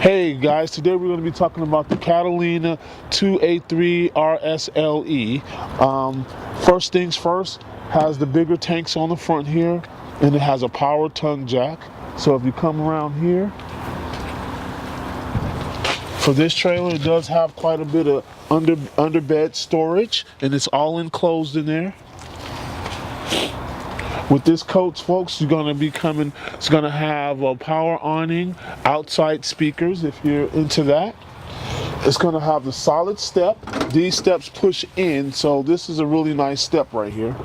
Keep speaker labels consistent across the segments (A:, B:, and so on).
A: Hey guys, today we're going to be talking about the Catalina 283 RSLE. First things first, has the bigger tanks on the front here, and it has a power tongue jack. So if you come around here, for this trailer, it does have quite a bit of underbed storage, and it's all enclosed in there. With this coach, folks, it's going to have a power awning, outside speakers if you're into that. It's going to have the solid step. These steps push in, so this is a really nice step right here.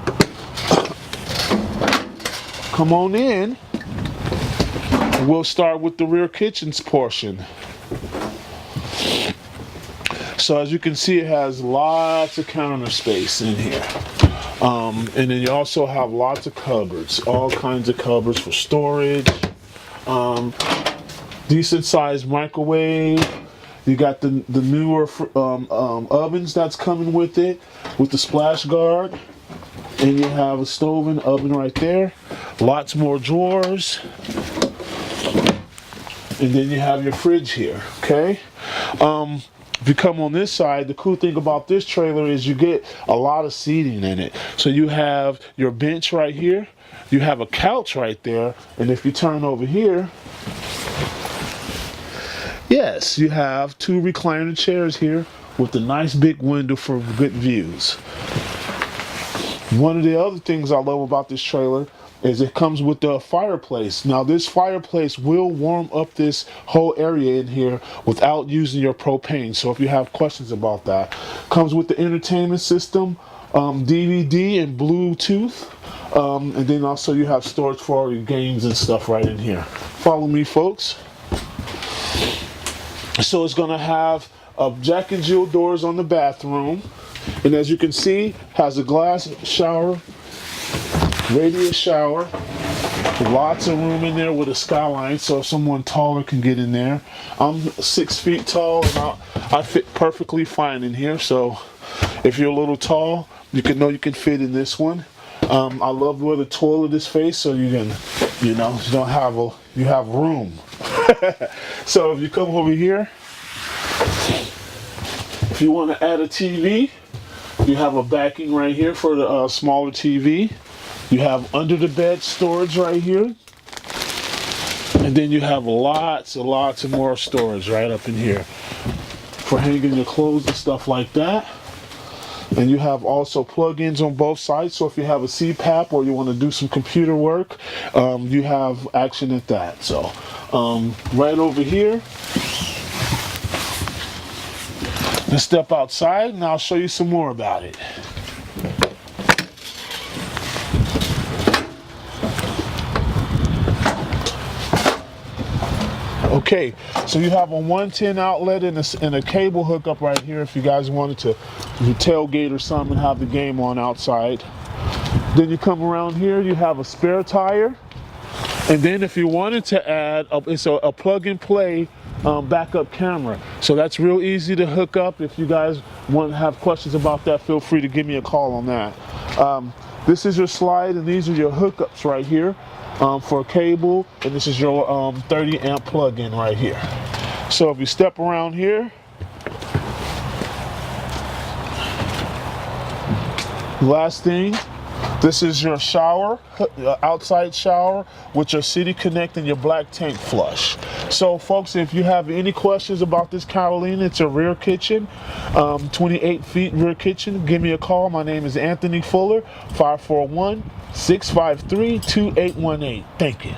A: Come on in. We'll start with the rear kitchen's portion. So as you can see, it has lots of counter space in here. And then you also have lots of cupboards, all kinds of cupboards for storage. Decent sized microwave. You got the newer ovens that's coming with it, with the splash guard. And you have a stove and oven right there. Lots more drawers. And then you have your fridge here, okay? If you come on this side, the cool thing about this trailer is you get a lot of seating in it. So you have your bench right here, you have a couch right there, and if you turn over here, yes, you have two recliner chairs here with a nice big window for good views. One of the other things I love about this trailer is it comes with the fireplace. Now this fireplace will warm up this whole area in here without using your propane. So if you have questions about that, comes with the entertainment system, DVD and Bluetooth, and then also you have storage for all your games and stuff right in here. Follow me, folks. So it's going to have Jack and Jill doors on the bathroom, and as you can see, has a glass shower, radius shower, lots of room in there with a skyline, so if someone taller can get in there. I'm 6 feet tall, and I fit perfectly fine in here, so if you're a little tall, you can fit in this one. I love where the toilet is faced, so you have room. So if you come over here, if you want to add a TV, you have a backing right here for the smaller TV. You have under the bed storage right here. And then you have lots of more storage right up in here for hanging your clothes and stuff like that. And you have also plug-ins on both sides. So if you have a CPAP or you want to do some computer work, you have action at that. So right over here. Let's step outside and I'll show you some more about it. Okay, so you have a 110 outlet and a cable hookup right here if you guys wanted to tailgate or something and have the game on outside. Then you come around here, you have a spare tire. And then if you wanted to add, it's a plug and play backup camera. So that's real easy to hook up. If you guys want to have questions about that, feel free to give me a call on that. This is your slide, and these are your hookups right here for a cable, and this is your 30 amp plug-in right here. So if you step around here, last thing, this is your shower, outside shower with your City Connect and your black tank flush. So folks, if you have any questions about this Catalina, it's a rear kitchen, 28 feet rear kitchen, give me a call. My name is Anthony Fuller, 541-653-2818. Thank you.